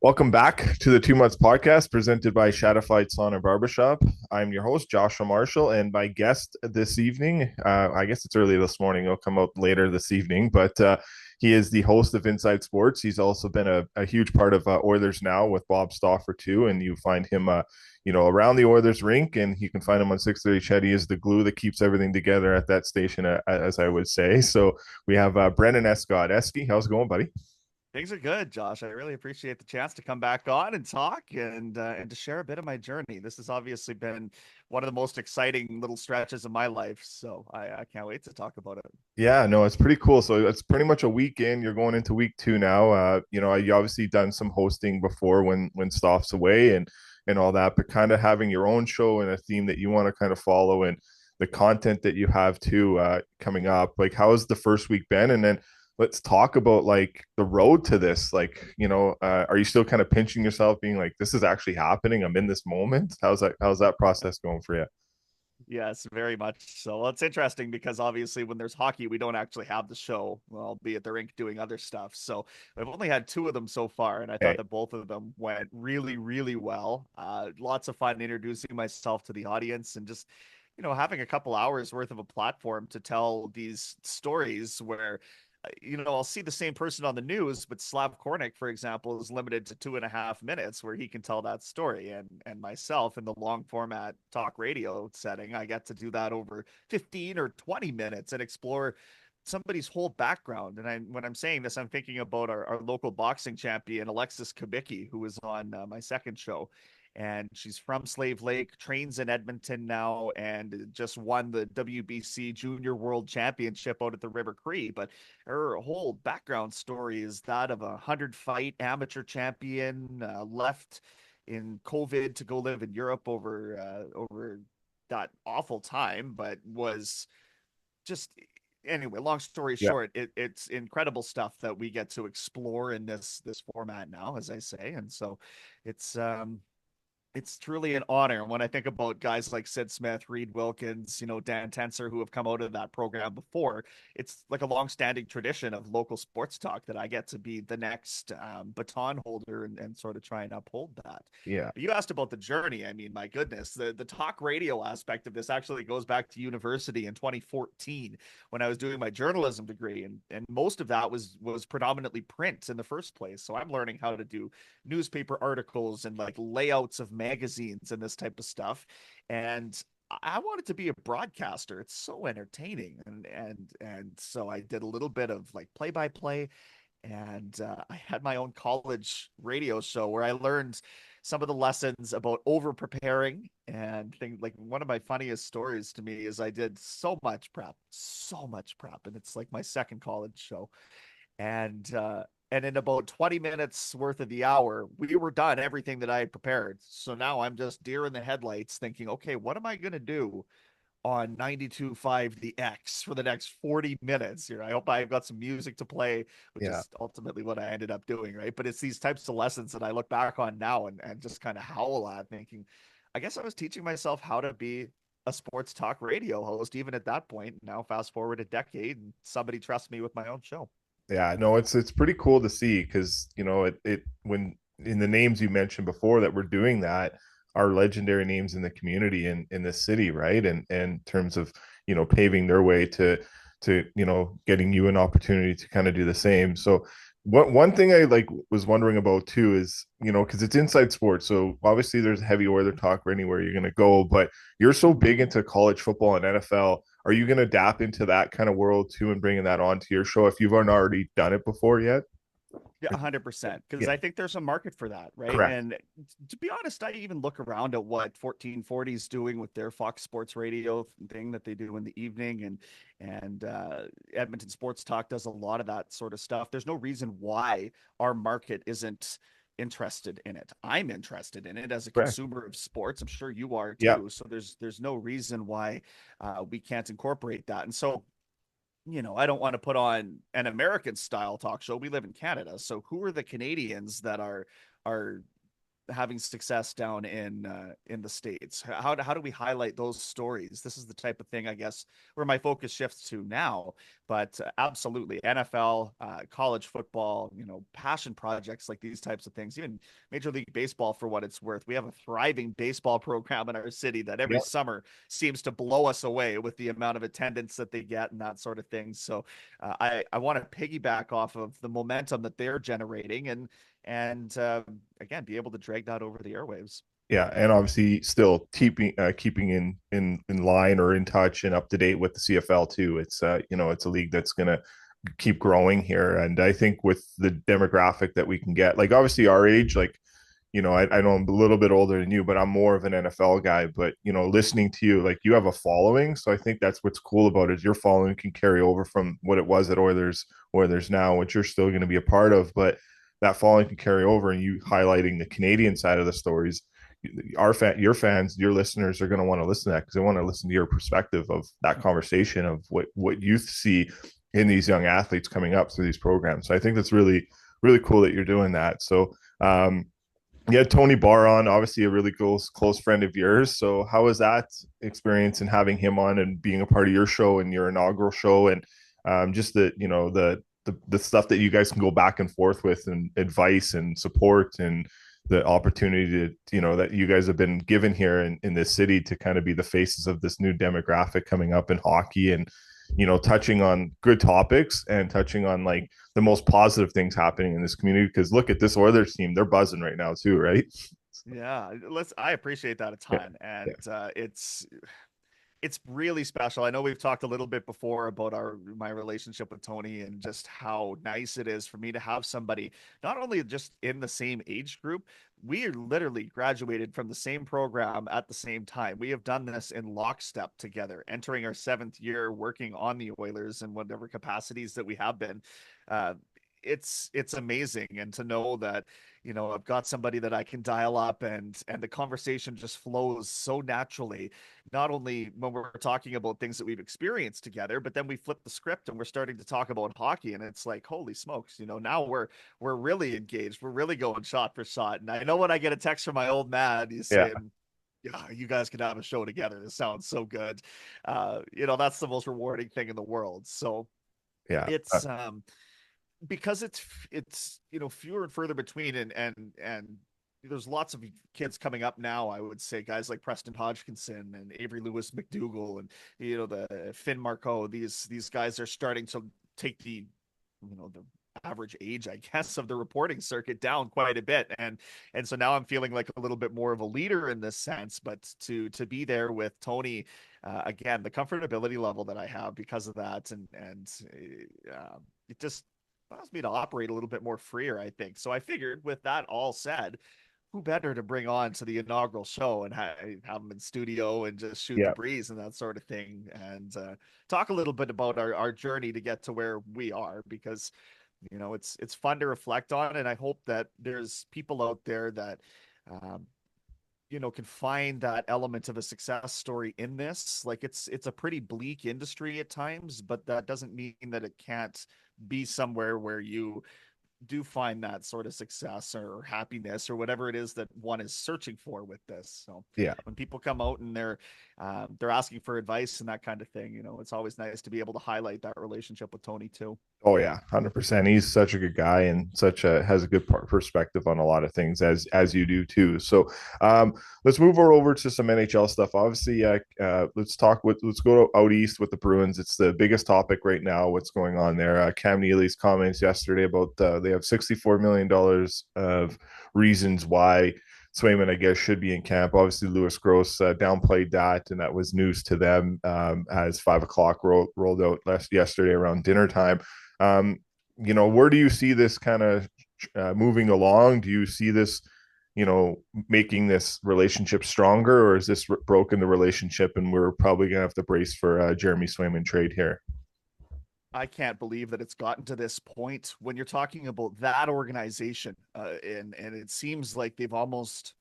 Welcome back to the 2 Months Podcast presented by Shadowfight Sauna Barbershop. I'm your host, Joshua Marshall, and my guest this evening, I guess it's early this morning, it'll come out later this evening, but he is the host of Inside Sports. He's also been a huge part of Oilers Now with Bob Stauffer, too, and you find him, around the Oilers rink, and you can find him on 630 Ched. He is the glue that keeps everything together at that station, as I would say. So we have Brenden Escott. Esky, how's it going, buddy? Things are good, Josh. I really appreciate the chance to come back on and talk and to share a bit of my journey. This has obviously been one of the most exciting little stretches of my life, so I can't wait to talk about it. Yeah, no, it's pretty cool. So it's pretty much a weekend. You're going into week two now. You obviously done some hosting before when Stoff's away and all that, but kind of having your own show and a theme that you want to kind of follow and the content that you have too coming up. Like, how has the first week been? And then let's talk about like the road to this. Like, are you still kind of pinching yourself, being like, this is actually happening? I'm in this moment. How's that process going for you? Yes, very much so. Well, it's interesting because obviously when there's hockey, we don't actually have the show. Well, I'll be at the rink doing other stuff. So I've only had two of them so far, and I thought Hey, that both of them went really, really well. Lots of fun introducing myself to the audience and just having a couple hours worth of a platform to tell these stories where I'll see the same person on the news, but Slav Kornick, for example, is limited to 2.5 minutes where he can tell that story. And myself in the long format talk radio setting, I get to do that over 15 or 20 minutes and explore somebody's whole background. And when I'm saying this, I'm thinking about our local boxing champion, Alexis Kubicki, who was on my second show. And she's from Slave Lake, trains in Edmonton now, and just won the WBC Junior World Championship out at the River Cree. But her whole background story is that of a 100 fight amateur champion, left in COVID to go live in Europe over that awful time, but was just anyway. Long story yeah. short, it's incredible stuff that we get to explore in this format now, as I say, and so it's it's truly an honor. And when I think about guys like Sid Smith, Reed Wilkins, Dan Tenser, who have come out of that program before, it's like a long-standing tradition of local sports talk that I get to be the next baton holder and sort of try and uphold that. Yeah. But you asked about the journey. I mean, my goodness, the talk radio aspect of this actually goes back to university in 2014 when I was doing my journalism degree, and most of that was predominantly print in the first place. So I'm learning how to do newspaper articles and like layouts of magazines and this type of stuff. And I wanted to be a broadcaster. It's so entertaining, and so I did a little bit of like play by play, and I had my own college radio show where I learned some of the lessons about over preparing and things. Like one of my funniest stories to me is I did so much prep, and it's like my second college show, and in about 20 minutes worth of the hour, we were done everything that I had prepared. So now I'm just deer in the headlights thinking, okay, what am I going to do on 92.5 the X for the next 40 minutes here? I hope I've got some music to play, which Yeah. is ultimately what I ended up doing, right? But it's these types of lessons that I look back on now and just kind of howl at, thinking, I guess I was teaching myself how to be a sports talk radio host even at that point. Now fast forward a decade and somebody trusts me with my own show. Yeah, no, it's pretty cool to see because it when in the names you mentioned before that we're doing that are legendary names in the community in the city, right? And in terms of paving their way to getting you an opportunity to kind of do the same. So one thing I like was wondering about too is because it's inside sports, so obviously there's heavy Oiler talk or anywhere you're gonna go, but you're so big into college football and NFL. Are you going to adapt into that kind of world too and bringing that onto your show if you've already done it before yet? Yeah, 100%. Because Yeah, I think there's a market for that, right? correct. And to be honest, I even look around at what 1440 is doing with their Fox Sports Radio thing that they do in the evening, and Edmonton Sports Talk does a lot of that sort of stuff. There's no reason why our market isn't interested in it. I'm interested in it as a Correct. consumer of sports. I'm sure you are Yeah. too. So there's no reason why we can't incorporate that. And so I don't want to put on an American style talk show. We live in Canada. So who are the Canadians that are having success down in the States? How do we highlight those stories? This is the type of thing, I guess, where my focus shifts to now. But absolutely, NFL, college football, passion projects like these types of things, even Major League Baseball, for what it's worth. We have a thriving baseball program in our city that every Yeah. summer seems to blow us away with the amount of attendance that they get and that sort of thing. So I want to piggyback off of the momentum that they're generating and again be able to drag that over the airwaves. Yeah, and obviously still keeping in line or in touch and up to date with the CFL too. It's it's a league that's gonna keep growing here, and I think with the demographic that we can get, like obviously our age, like I know I'm a little bit older than you, but I'm more of an NFL guy. But listening to you, like you have a following, so I think that's what's cool about it. Is your following can carry over from what it was at Oilers now, which you're still going to be a part of, but that following can carry over, and you highlighting the Canadian side of the stories. Your fans, your listeners are going to want to listen to that because they want to listen to your perspective of that conversation of what you see in these young athletes coming up through these programs. So I think that's really really cool that you're doing that. So yeah, Tony Barr, obviously a really close friend of yours. So how was that experience and having him on and being a part of your show and your inaugural show and just the stuff that you guys can go back and forth with and advice and support and the opportunity to that you guys have been given here in this city to kind of be the faces of this new demographic coming up in hockey and touching on good topics and touching on like the most positive things happening in this community. Because look at this Oilers team; they're buzzing right now too, right? Yeah, I appreciate that a Yeah, ton, yeah, and it's really special. I know we've talked a little bit before about our my relationship with Tony and just how nice it is for me to have somebody not only just in the same age group, we literally graduated from the same program at the same time. We have done this in lockstep together, entering our seventh year working on the Oilers in whatever capacities that we have been. Uh, it's amazing, and to know that I've got somebody that I can dial up and the conversation just flows so naturally, not only when we're talking about things that we've experienced together, but then we flip the script and we're starting to talk about hockey, and it's like, holy smokes, now we're really engaged. We're really going shot for shot. And I know when I get a text from my old man, he's yeah, saying, yeah, you guys could have a show together. This sounds so good. That's the most rewarding thing in the world. So yeah. it's because it's fewer and further between, and there's lots of kids coming up now. I would say guys like Preston Hodgkinson and Avery Lewis McDougall and the Finn Marco. These guys are starting to take the average age, I guess, of the reporting circuit down quite a bit, and so now I'm feeling like a little bit more of a leader in this sense. But to be there with Tony, again, the comfortability level that I have because of that, and it just allows me to operate a little bit more freer, I think. So I figured, with that all said, who better to bring on to the inaugural show and have them in studio and just shoot the Yeah. breeze and that sort of thing, and talk a little bit about our journey to get to where we are, because it's fun to reflect on, and I hope that there's people out there that um, can find that element of a success story in this. Like, it's a pretty bleak industry at times, but that doesn't mean that it can't be somewhere where you do find that sort of success or happiness or whatever it is that one is searching for with this. So Yeah. when people come out and they're asking for advice and that kind of thing, it's always nice to be able to highlight that relationship with Tony too. Oh yeah, 100%. He's such a good guy and has a good perspective on a lot of things as you do too. So let's move over to some NHL stuff. Obviously, let's go out east with the Bruins. It's the biggest topic right now. What's going on there? Cam Neely's comments yesterday about they have $64 million of reasons why Swayman, I guess, should be in camp. Obviously, Lewis Gross downplayed that, and that was news to them as 5 o'clock rolled out yesterday around dinner time. Um, where do you see this kind of moving along? Do you see this, making this relationship stronger, or is this broken the relationship and we're probably going to have to brace for Jeremy Swayman trade here? I can't believe that it's gotten to this point when you're talking about that organization, and it seems like they're almost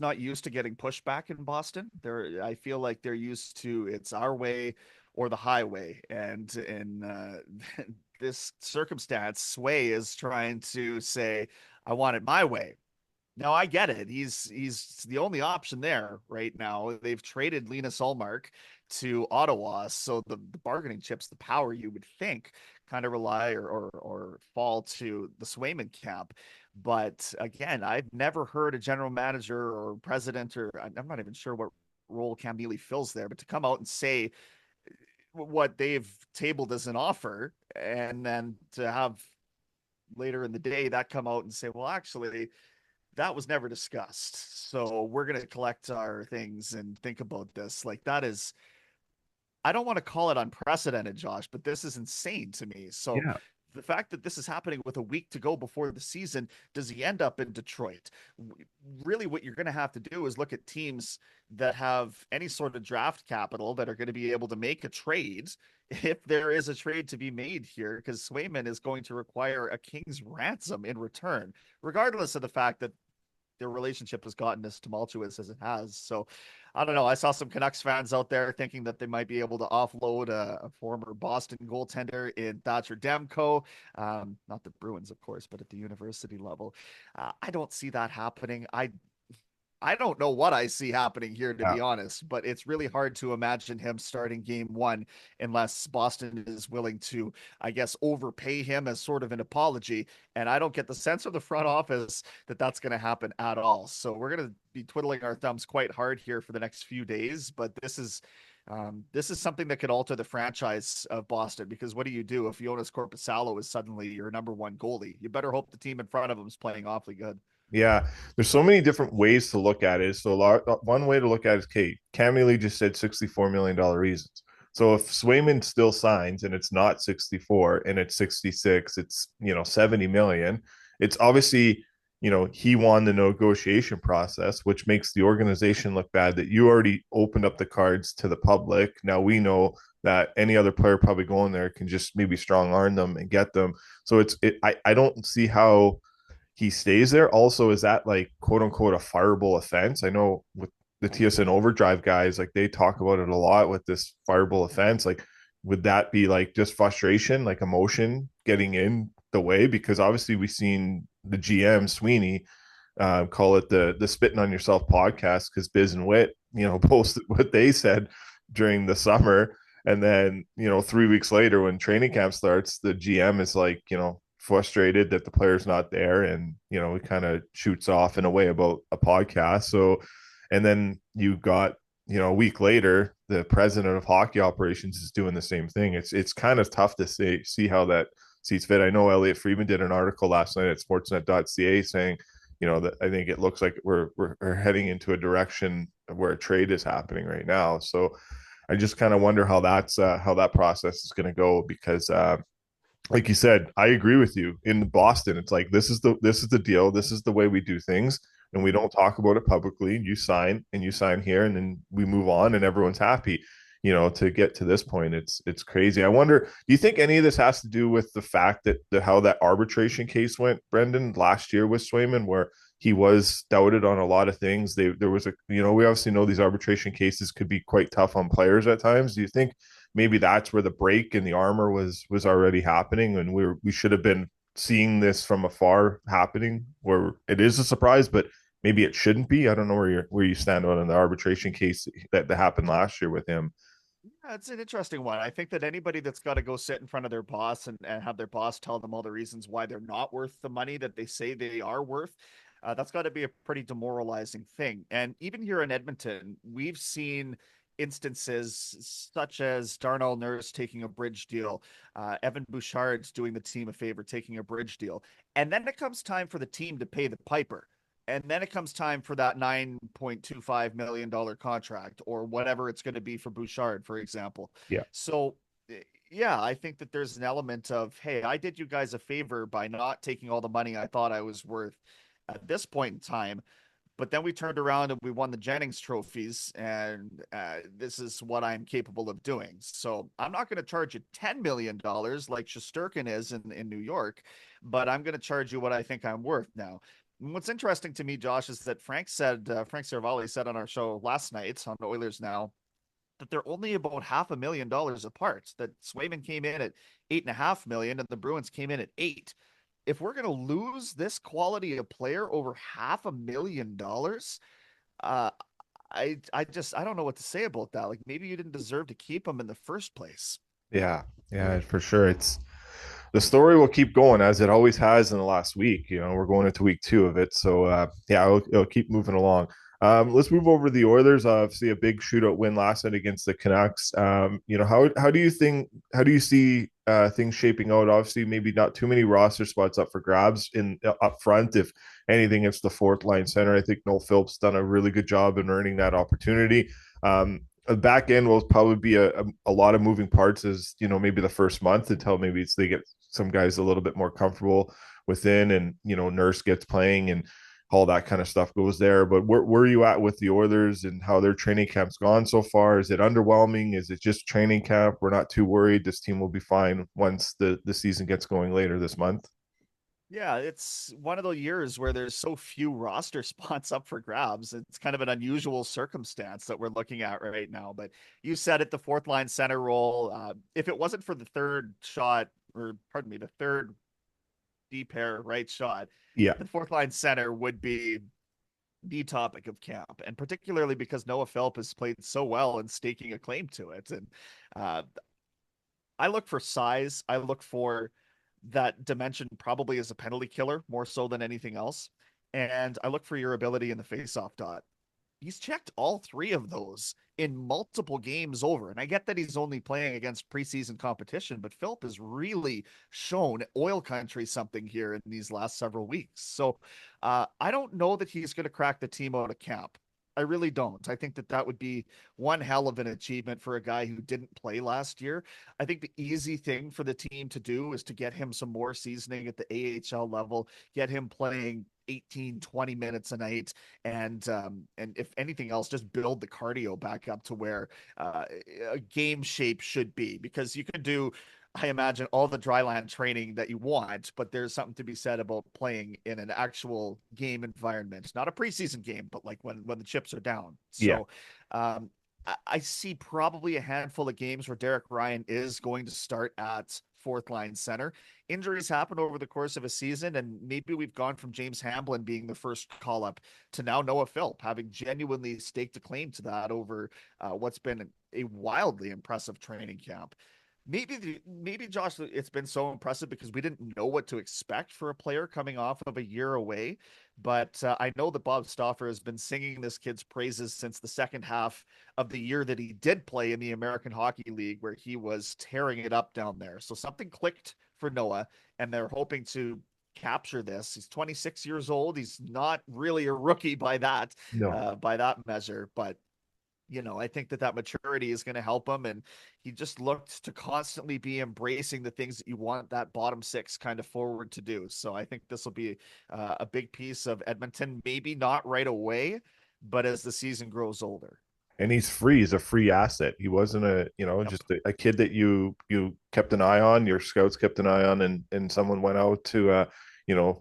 not used to getting pushback in Boston. I feel like they're used to, it's our way or the highway, and in this circumstance, Sway is trying to say, "I want it my way." Now I get it. He's the only option there right now. They've traded Lena Solmark to Ottawa. So the bargaining chips, the power you would think kind of rely or fall to the Swayman camp. But again, I've never heard a general manager or president, or I'm not even sure what role Cam Neely fills there, but to come out and say what they've tabled as an offer, and then to have later in the day that come out and say, well, actually, that was never discussed. So we're going to collect our things and think about this. Like that is, I don't want to call it unprecedented, Josh, but this is insane to me. So Yeah. the fact that this is happening with a week to go before the season, does he end up in Detroit? Really, what you're going to have to do is look at teams that have any sort of draft capital that are going to be able to make a trade if there is a trade to be made here, because Swayman is going to require a king's ransom in return, regardless of the fact that their relationship has gotten as tumultuous as it has. So I don't know. I saw some Canucks fans out there thinking that they might be able to offload a former Boston goaltender in Thatcher Demko. Not the Bruins, of course, but at the university level. I don't see that happening. I don't know what I see happening here, to Yeah. be honest, but it's really hard to imagine him starting game one unless Boston is willing to, I guess, overpay him as sort of an apology. And I don't get the sense of the front office that that's going to happen at all. So we're going to be twiddling our thumbs quite hard here for the next few days. But this is something that could alter the franchise of Boston, because what do you do if Jonas Corposalo is suddenly your number one goalie? You better hope the team in front of him is playing awfully good. Yeah, there's so many different ways to look at it. So one way to look at it is, Kate, Cam Neely just said $64 million reasons. So if Swayman still signs and it's not 64 and it's 66, it's 70 million. It's obviously, he won the negotiation process, which makes the organization look bad that you already opened up the cards to the public. Now we know that any other player probably going there can just maybe strong arm them and get them. So I don't see how he stays there. Also, is that like quote unquote a fireable offense? I know with the TSN overdrive guys, like they talk about it a lot with this fireable offense. Like, would that be like just frustration, like emotion getting in the way? Because obviously we've seen the GM Sweeney call it the spitting on yourself podcast because Biz and Wit, posted what they said during the summer. And then, 3 weeks later, when training camp starts, the GM is like, frustrated that the player's not there. And, it kind of shoots off in a way about a podcast. So, and then you got, a week later, the president of hockey operations is doing the same thing. It's kind of tough to see how that sees fit. I know Elliot Friedman did an article last night at sportsnet.ca saying, that I think it looks like we're heading into a direction where a trade is happening right now. So I just kind of wonder how that process is going to go because like you said, I agree with you. In Boston, it's like this is the deal. This is the way we do things, and we don't talk about it publicly. You sign here, and then we move on, and everyone's happy. To get to this point, it's crazy. I wonder, do you think any of this has to do with the fact that how that arbitration case went, Brenden, last year with Swayman, where he was doubted on a lot of things. There was we obviously know these arbitration cases could be quite tough on players at times. Do you think maybe that's where the break in the armor was already happening, and we should have been seeing this from afar happening, where it is a surprise, but maybe it shouldn't be. I don't know where you stand on the arbitration case that happened last year with him. Yeah, it's an interesting one. I think that anybody that's got to go sit in front of their boss and have their boss tell them all the reasons why they're not worth the money that they say they are worth, that's got to be a pretty demoralizing thing. And even here in Edmonton, we've seen instances such as Darnell Nurse taking a bridge deal, Evan Bouchard's doing the team a favor, taking a bridge deal. And then it comes time for the team to pay the piper. And then it comes time for that $9.25 million contract or whatever it's going to be for Bouchard, for example. Yeah. So, yeah, I think that there's an element of, hey, I did you guys a favor by not taking all the money I thought I was worth at this point in time. But then we turned around and we won the Jennings trophies, and this is what I'm capable of doing. So I'm not going to charge you $10 million like Shesterkin is in New York, but I'm going to charge you what I think I'm worth now. And what's interesting to me, Josh, is that Frank Cervalli said on our show last night on Oilers Now that they're only about $500,000 apart. That Swayman came in at 8.5 million, and the Bruins came in at 8. If we're going to lose this quality of player over $500,000, uh, I don't know what to say about that. Like maybe you didn't deserve to keep him in the first place. Yeah, yeah, for sure. It's the story will keep going as it always has in the last week. You know, we're going into week 2 of it, so yeah, it'll keep moving along. Let's move over to the Oilers. Obviously, a big shootout win last night against the Canucks. You know, how do you see things shaping out? Obviously, maybe not too many roster spots up for grabs in up front. If anything, it's the fourth line center. I think Noel Phillips done a really good job in earning that opportunity. The back end will probably be a lot of moving parts as you know maybe the first month until maybe they get some guys a little bit more comfortable within and you know Nurse gets playing and all that kind of stuff goes there. But where are you at with the Oilers and how their training camp's gone so far? Is it underwhelming? Is it just training camp? We're not too worried. This team will be fine once the season gets going later this month. Yeah, it's one of those years where there's so few roster spots up for grabs. It's kind of an unusual circumstance that we're looking at right now. But you said it, the fourth line center role. If it wasn't for the third shot, or pardon me, the third D pair right shot, Yeah. the fourth line center would be the topic of camp, and particularly because Noah Philp has played so well and staking a claim to it. And uh, I look for size. I look for that dimension probably as a penalty killer more so than anything else. And I look for your ability in the faceoff dot. He's checked all three of those in multiple games over. And I get that he's only playing against preseason competition, but Philp has really shown oil country something here in these last several weeks. So I don't know that he's going to crack the team out of camp. I really don't. I think that that would be one hell of an achievement for a guy who didn't play last year. I think the easy thing for the team to do is to get him some more seasoning at the AHL level, get him playing 18, 20 minutes a night, and if anything else, just build the cardio back up to where a game shape should be. Because you could do, I imagine, all the dry land training that you want, but there's something to be said about playing in an actual game environment, not a preseason game, but like when the chips are down. Yeah. So I see probably a handful of games where Derek Ryan is going to start at fourth line center. Injuries happen over the course of a season, and maybe we've gone from James Hamblin being the first call up to now Noah Philp having genuinely staked a claim to that over what's been a wildly impressive training camp. Maybe Josh, it's been so impressive because we didn't know what to expect for a player coming off of a year away. But I know that Bob Stauffer has been singing this kid's praises since the second half of the year that he did play in the American Hockey League, where he was tearing it up down there. So something clicked for Noah, and they're hoping to capture this. He's 26 years old. He's not really a rookie No. by that measure, but I think that that maturity is going to help him. And he just looked to constantly be embracing the things that you want that bottom six kind of forward to do. So I think this will be a big piece of Edmonton, maybe not right away, but as the season grows older. And he's free. He's a free asset. He wasn't Yep. just a kid that you kept an eye on. Your scouts kept an eye on, and someone went out to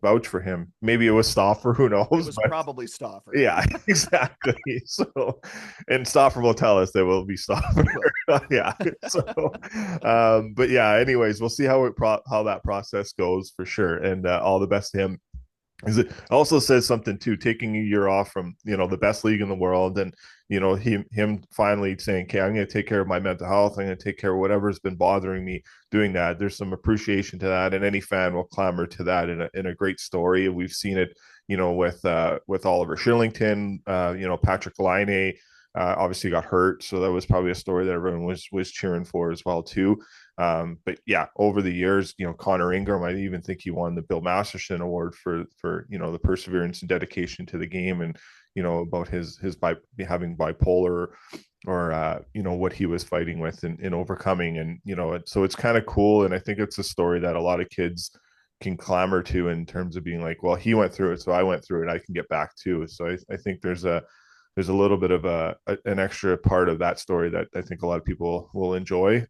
vouch for him. Maybe it was Stoffer, who It knows? was But probably Stauffer. yeah, exactly. So, and Stoffer will tell us there will be Stoffer. He will. Yeah. So, but yeah. Anyways, we'll see how that process goes for sure, and all the best to him is it also says something too, taking a year off from the best league in the world, and him finally saying, okay, I'm going to take care of my mental health, I'm going to take care of whatever's been bothering me. Doing that, there's some appreciation to that, and any fan will clamor to that in a great story. We've seen it with Oliver Shillington, Patrick Laine obviously got hurt, so that was probably a story that everyone was cheering for as well too. But yeah, over the years, Connor Ingram, I even think he won the Bill Masterson Award for the perseverance and dedication to the game, and about his by having bipolar or what he was fighting with and overcoming, and so it's kind of cool, and I think it's a story that a lot of kids can clamor to in terms of being like, well, he went through it, so I went through it, I can get back too. So I think there's a little bit of an extra part of that story that I think a lot of people will enjoy.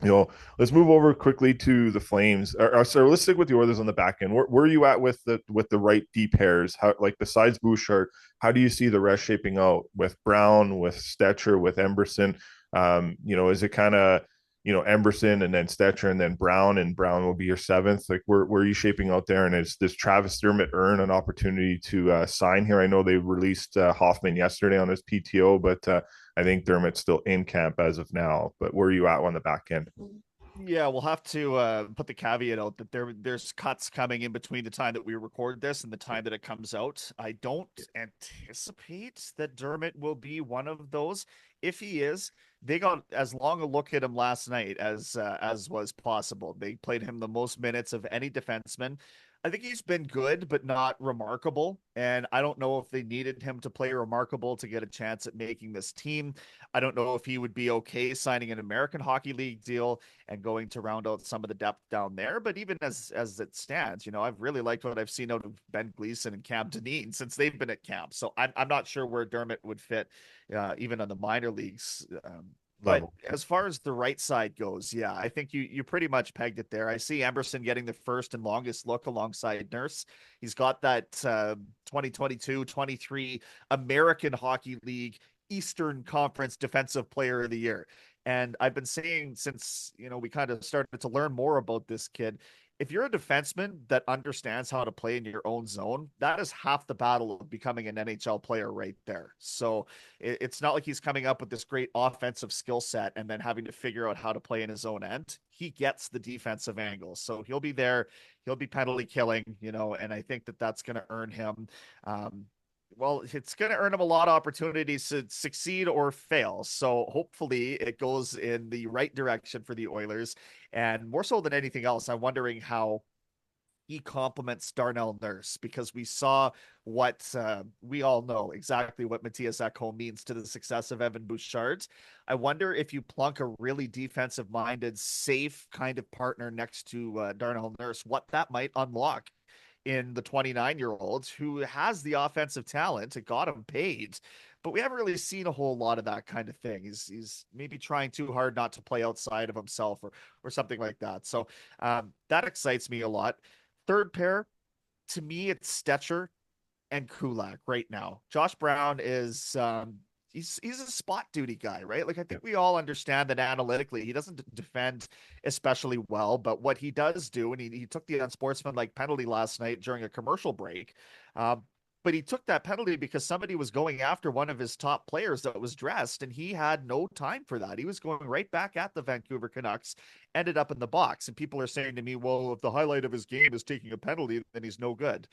You know, let's move over quickly to the Flames. So let's stick with the Oilers on the back end. Where are you at with the right D pairs? How, like, besides Bouchard, how do you see the rest shaping out with Brown, with Stetcher, with Emberson? Is it kind of Emberson and then Stetcher and then Brown, and Brown will be your seventh. Like, where are you shaping out there? And is does Travis Dermott earn an opportunity to sign here? I know they released Hoffman yesterday on his PTO, but I think Dermott's still in camp as of now. But where are you at on the back end? Yeah, we'll have to put the caveat out that there's cuts coming in between the time that we record this and the time that it comes out. I don't anticipate that Dermott will be one of those. If he is, they got as long a look at him last night as was possible. They played him the most minutes of any defenseman. I think he's been good, but not remarkable. And I don't know if they needed him to play remarkable to get a chance at making this team. I don't know if he would be okay signing an American Hockey League deal and going to round out some of the depth down there. But even as it stands, I've really liked what I've seen out of Ben Gleason and Cam Dineen since they've been at camp. So I'm not sure where Dermott would fit, even on the minor leagues. But Level. as far as the right side goes, yeah, I think you pretty much pegged it there. I see Emberson getting the first and longest look alongside Nurse. He's got that 2022-23 American Hockey League Eastern Conference Defensive Player of the Year. And I've been saying since, we kind of started to learn more about this kid, if you're a defenseman that understands how to play in your own zone, that is half the battle of becoming an NHL player right there. So it's not like he's coming up with this great offensive skill set and then having to figure out how to play in his own end. He gets the defensive angles. So he'll be there. He'll be penalty killing, and I think that that's going to earn him well, it's going to earn him a lot of opportunities to succeed or fail. So hopefully it goes in the right direction for the Oilers. And more so than anything else, I'm wondering how he complements Darnell Nurse because we saw what we all know exactly what Matthias Ekholm means to the success of Evan Bouchard. I wonder if you plunk a really defensive minded, safe kind of partner next to Darnell Nurse, what that might unlock in the 29-year-old who has the offensive talent. It got him paid, but we haven't really seen a whole lot of that kind of thing. He's maybe trying too hard not to play outside of himself or something like that. So that excites me a lot. Third pair, to me, it's Stetcher and Kulak right now. Josh Brown is he's a spot duty guy, right? Like I think we all understand that analytically he doesn't defend especially well, but what he does do, and he took the unsportsmanlike penalty last night during a commercial break. Um, but he took that penalty because somebody was going after one of his top players that was dressed, and he had no time for that. He was going right back at the Vancouver Canucks, ended up in the box. And people are saying to me, well, if the highlight of his game is taking a penalty, then he's no good.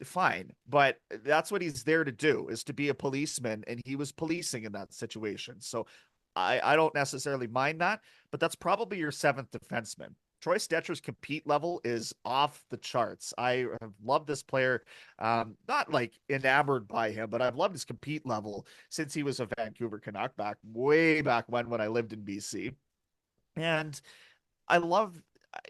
Fine, but that's what he's there to do, is to be a policeman, and he was policing in that situation. So I don't necessarily mind that, but that's probably your seventh defenseman. Troy Stetcher's compete level is off the charts. I have loved this player, not like enamored by him, but I've loved his compete level since he was a Vancouver Canuck way back when I lived in BC. And I love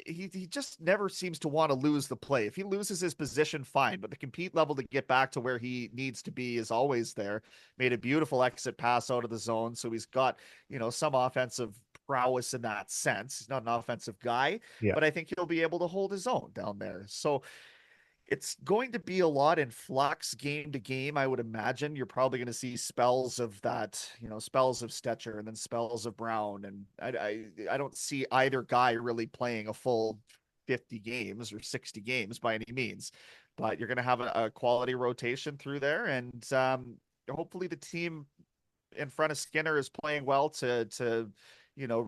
he just never seems to want to lose the play. If he loses his position, fine, but the compete level to get back to where he needs to be is always there. Made a beautiful exit pass out of the zone, so he's got, some offensive prowess in that sense. He's not an offensive guy, Yeah. but I think he'll be able to hold his own down there. So it's going to be a lot in flux game to game. I would imagine you're probably going to see spells of that, spells of Stetcher and then spells of Brown. And I don't see either guy really playing a full 50 games or 60 games by any means, but you're going to have a quality rotation through there. And hopefully the team in front of Skinner is playing well to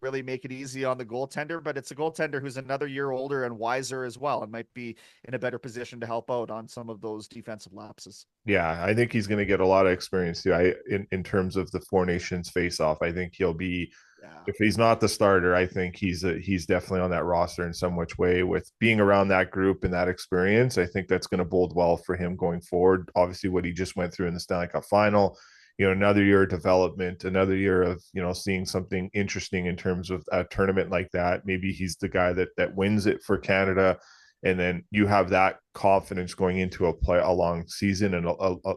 really make it easy on the goaltender, but it's a goaltender who's another year older and wiser as well and might be in a better position to help out on some of those defensive lapses. Yeah, I think he's going to get a lot of experience too. In terms of the Four Nations face off, I think he'll be, Yeah. if he's not the starter, I think he's definitely on that roster in some which way. With being around that group and that experience, I think that's going to bode well for him going forward. Obviously, what he just went through in the Stanley Cup final, another year of development, another year of seeing something interesting in terms of a tournament like that. Maybe he's the guy that wins it for Canada, and then you have that confidence going into a long season and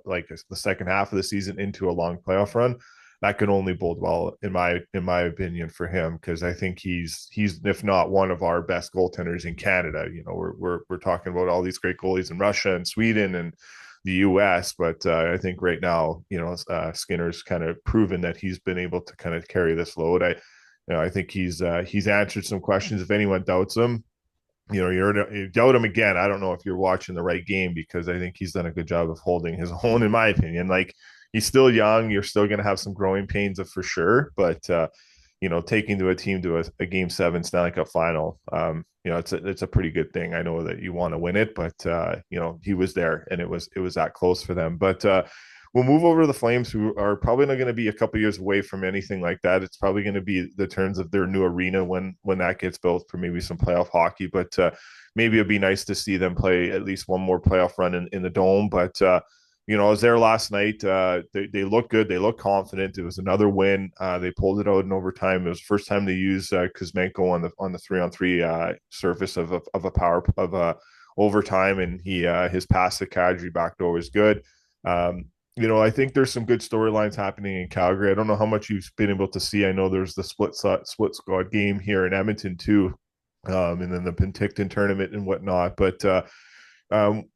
like the second half of the season into a long playoff run. That can only bode well in my opinion for him, because I think he's if not one of our best goaltenders in Canada. We're talking about all these great goalies in Russia and Sweden and the U.S., but I think right now, Skinner's kind of proven that he's been able to kind of carry this load. I think he's answered some questions. If anyone doubts him, you doubt him again. I don't know if you're watching the right game, because I think he's done a good job of holding his own, in my opinion. Like, he's still young. You're still going to have some growing pains for sure, but taking to a team to a game seven Stanley Cup final, it's a pretty good thing. I know that you want to win it, but he was there, and it was that close for them. But we'll move over to the Flames, who are probably not going to be a couple years away from anything like that. It's probably going to be the turns of their new arena when that gets built for maybe some playoff hockey. But maybe it'd be nice to see them play at least one more playoff run in the dome. But I was there last night. They look good. They look confident. It was another win. They pulled it out in overtime. It was the first time they used Kuzmenko on the 3-on-3 surface of a power of a overtime, and his pass to Kadri backdoor was good. I think there's some good storylines happening in Calgary. I don't know how much you've been able to see. I know there's the split squad game here in Edmonton too, and then the Penticton tournament and whatnot. But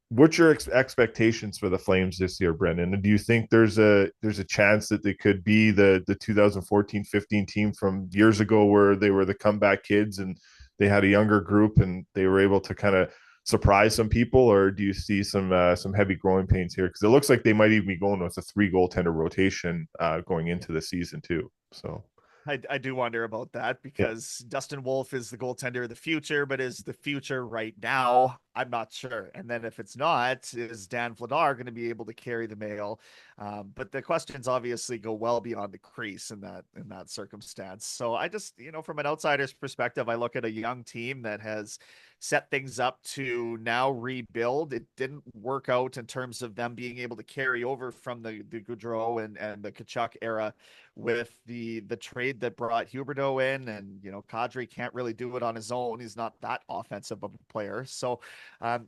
what's your expectations for the Flames this year, Brendan? And do you think there's a chance that they could be the 2014-15 team from years ago, where they were the comeback kids and they had a younger group and they were able to kind of surprise some people? Or do you see some heavy growing pains here? Because it looks like they might even be going with a 3 goaltender rotation going into the season too. So I do wonder about that yeah, because Dustin Wolf is the goaltender of the future, but is the future right now? I'm not sure. And then if it's not, is Dan Vladar going to be able to carry the mail? But the questions obviously go well beyond the crease in that circumstance. So I just, from an outsider's perspective, I look at a young team that has set things up to now rebuild. It didn't work out in terms of them being able to carry over from the Goudreau and the Kachuk era with the trade that brought Huberdeau in, and Kadri can't really do it on his own. He's not that offensive of a player. So um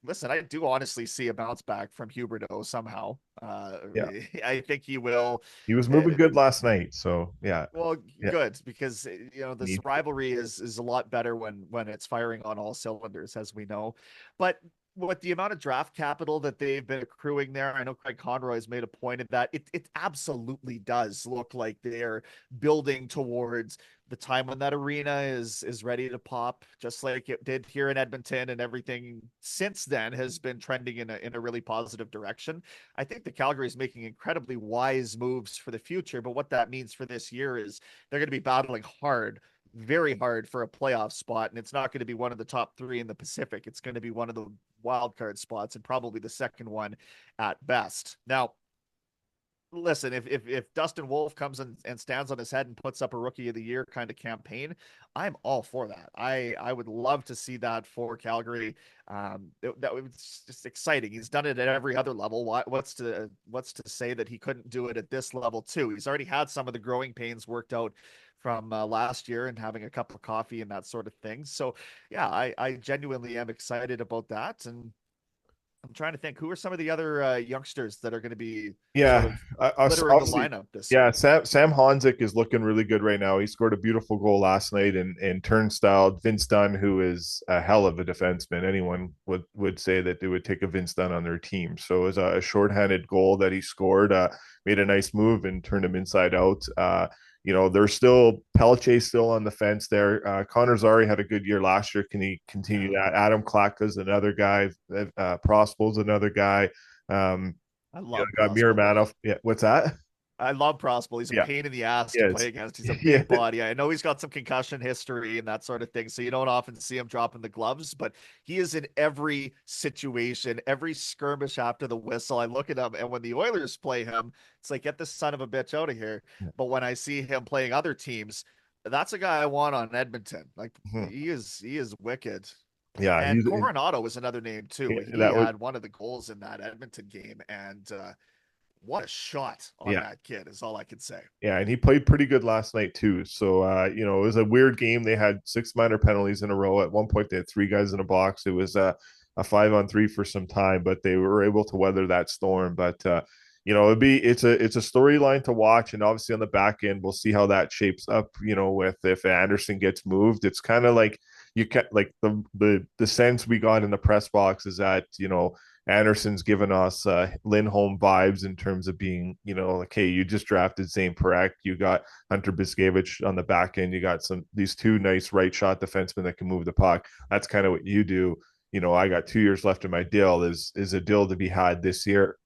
listen, I do honestly see a bounce back from Huberdeau somehow. yeah, I think he will. he was uh, moving good last night. So yeah, well, yeah, good, because this need to. rivalry is a lot better when it's firing on all cylinders, as we know. But with the amount of draft capital that they've been accruing there, I know Craig Conroy has made a point of that. It absolutely does look like they're building towards the time when that arena is ready to pop, just like it did here in Edmonton, and everything since then has been trending in a really positive direction. I think the Calgary is making incredibly wise moves for the future, but what that means for this year is they're going to be battling hard, very hard for a playoff spot, and it's not going to be one of the top three in the Pacific. It's going to be one of the wild card spots and probably the second one at best. Now, listen, if Dustin Wolf comes and stands on his head and puts up a rookie of the year kind of campaign, I'm all for that. I would love to see that for Calgary. That was just exciting. He's done it at every other level. What's to say that he couldn't do it at this level too? He's already had some of the growing pains worked out from last year and having a cup of coffee and that sort of thing. So yeah, I genuinely am excited about that. And I'm trying to think, who are some of the other youngsters that are going to be sort Yeah, of littering the obviously, lineup this yeah. year? Sam Honzik is looking really good right now. He scored a beautiful goal last night, and turnstile Vince Dunn, who is a hell of a defenseman. Anyone would say that they would take a Vince Dunn on their team. So it was a shorthanded goal that he scored. Made a nice move and turned him inside out. There's still Pelche still on the fence there. Connor Zary had a good year last year. Can he continue Yeah, that? Adam Klaka's another guy. Prospel's another guy. Um, I love got Prospel. Miramanoff. Yeah, what's that? I love Prospel. He's a Yeah, pain in the ass to yeah, play against. He's a yeah, big body. I know he's got some concussion history and that sort of thing, so you don't often see him dropping the gloves, but he is in every situation, every skirmish after the whistle. I look at him, and when the Oilers play him, it's like, get this son of a bitch out of here. But when I see him playing other teams, that's a guy I want on Edmonton. Like, Mhm. he is wicked. Yeah. And He's Coronado was another name too. He that was had one of the goals in that Edmonton game, and what a shot on yeah. that kid is all I can say. Yeah, and he played pretty good last night too. So it was a weird game. They had 6 minor penalties in a row. At one point, they had 3 guys in a box. It was a 5-on-3 for some time, but they were able to weather that storm. But it's a storyline to watch, and obviously on the back end, we'll see how that shapes up. With if Anderson gets moved, it's kind of like you can like the sense we got in the press box is that Anderson's given us Lindholm vibes in terms of being, like, hey, you just drafted Zane Parekh, you got Hunter Biskevich on the back end, you got these two nice right shot defensemen that can move the puck. That's kind of what you do. I got 2 years left in my deal. Is a deal to be had this year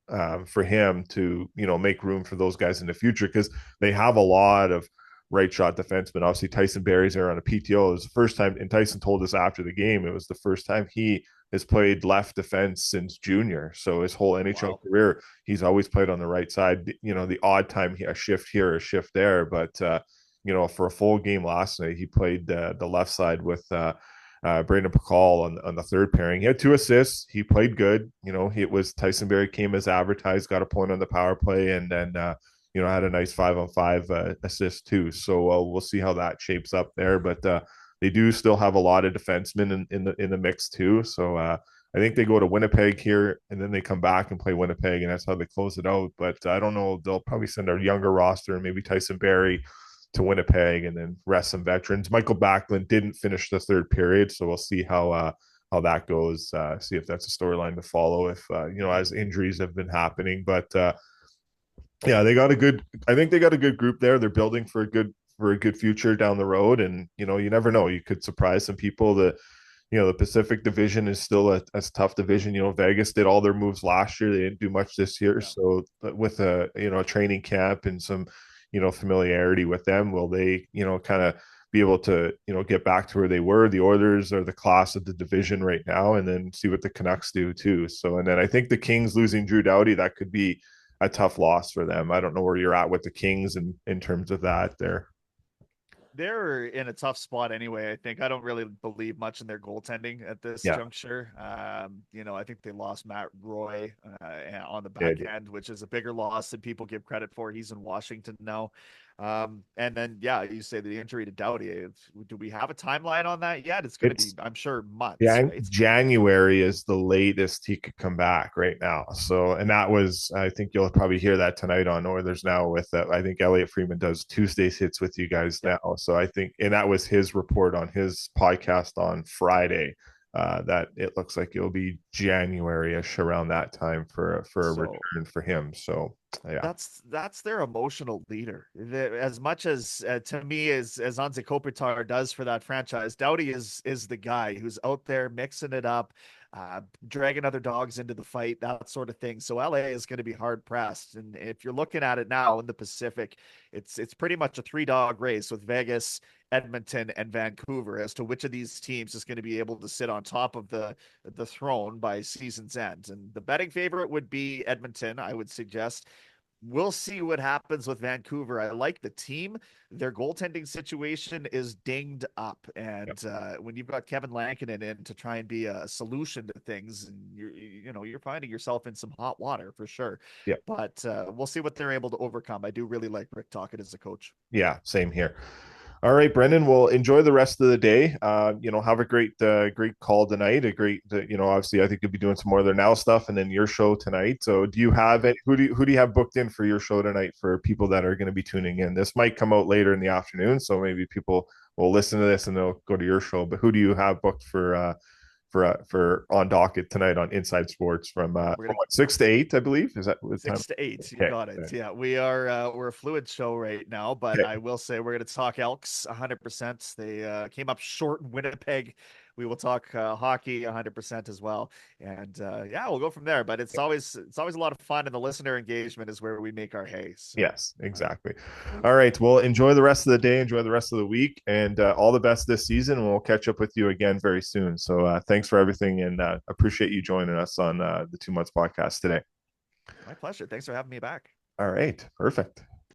for him to make room for those guys in the future, because they have a lot of right shot defenseman. Obviously, Tyson Barrie's there on a PTO. It was the first time, and Tyson told us after the game, it was the first time he has played left defense since junior. So his whole NHL Wow. career, he's always played on the right side. The odd time a shift here, a shift there, but for a full game last night, he played the left side with Brenden on the third pairing. He had 2 assists. He played good. It was Tyson Barrie came as advertised, got a point on the power play, and then had a nice 5-on-5 assist too. So we'll see how that shapes up there. But they do still have a lot of defensemen in the mix too. So I think they go to Winnipeg here, and then they come back and play Winnipeg, and that's how they close it out. But I don't know. They'll probably send a younger roster, maybe Tyson Barrie to Winnipeg, and then rest some veterans. Michael Backlund didn't finish the third period, so we'll see how that goes. See if that's a storyline to follow. If as injuries have been happening, but yeah, they got a good. I think they got a good group there. They're building for a good future down the road, and you never know. You could surprise some people. The Pacific Division is still a tough division. Vegas did all their moves last year. They didn't do much this year. Yeah. So with a training camp and some familiarity with them, will they kind of be able to get back to where they were? The Oilers are the class of the division right now, and then see what the Canucks do too. So, and then I think the Kings losing Drew Doughty, that could be a tough loss for them. I don't know where you're at with the Kings in terms of that there. They're in a tough spot anyway. I think I don't really believe much in their goaltending at this Yeah, juncture. I think they lost Matt Roy on the yeah, back end, which is a bigger loss than people give credit for. He's in Washington now. And then, yeah, you say the injury to Doughty. Do we have a timeline on that yet? It's going to be, it's I'm sure, months, right? January is the latest he could come back right now. So, and that was, I think you'll probably hear that tonight on Oilers Now with I think Elliot Freeman does Tuesday's hits with you guys Yep. now. So I think, and that was his report on his podcast on Friday. That it looks like it'll be January-ish around that time for a So return for him. So yeah, that's their emotional leader. As much as to me as Anze Kopitar does for that franchise, Doughty is the guy who's out there mixing it up, dragging other dogs into the fight, that sort of thing. So LA is going to be hard pressed, and if you're looking at it now in the Pacific, it's pretty much a three-dog race with Vegas, Edmonton, and Vancouver as to which of these teams is going to be able to sit on top of the throne by season's end. And the betting favorite would be Edmonton, I would suggest. We'll see what happens with Vancouver. I like the team. Their goaltending situation is dinged up, yep, and when you've got Kevin Lankinen in to try and be a solution to things, and you're finding yourself in some hot water for sure. yep. But we'll see what they're able to overcome. I do really like Rick Tocchet as a coach. Yeah, same here. All right, Brenden. Well, enjoy the rest of the day. Have a great call tonight. Obviously, I think you'll be doing some more of their now stuff, and then your show tonight. So, do you have it? Who do you have booked in for your show tonight for people that are going to be tuning in? This might come out later in the afternoon, so maybe people will listen to this and they'll go to your show. But who do you have booked for on docket tonight on Inside Sports We're from gonna what, 6 to 8, I believe? Is that the time? 6 to 8. You Okay. got it. Yeah, we're a fluid show right now, but Okay. I will say we're going to talk Elks 100%. They came up short in Winnipeg. We will talk hockey 100% as well, and yeah, we'll go from there. But it's always a lot of fun, and the listener engagement is where we make our hay. So, Yes, exactly. All right. Well, enjoy the rest of the day. Enjoy the rest of the week, and all the best this season. And we'll catch up with you again very soon. So thanks for everything, and appreciate you joining us on the 2 Months podcast today. my pleasure. Thanks for having me back. All right. Perfect.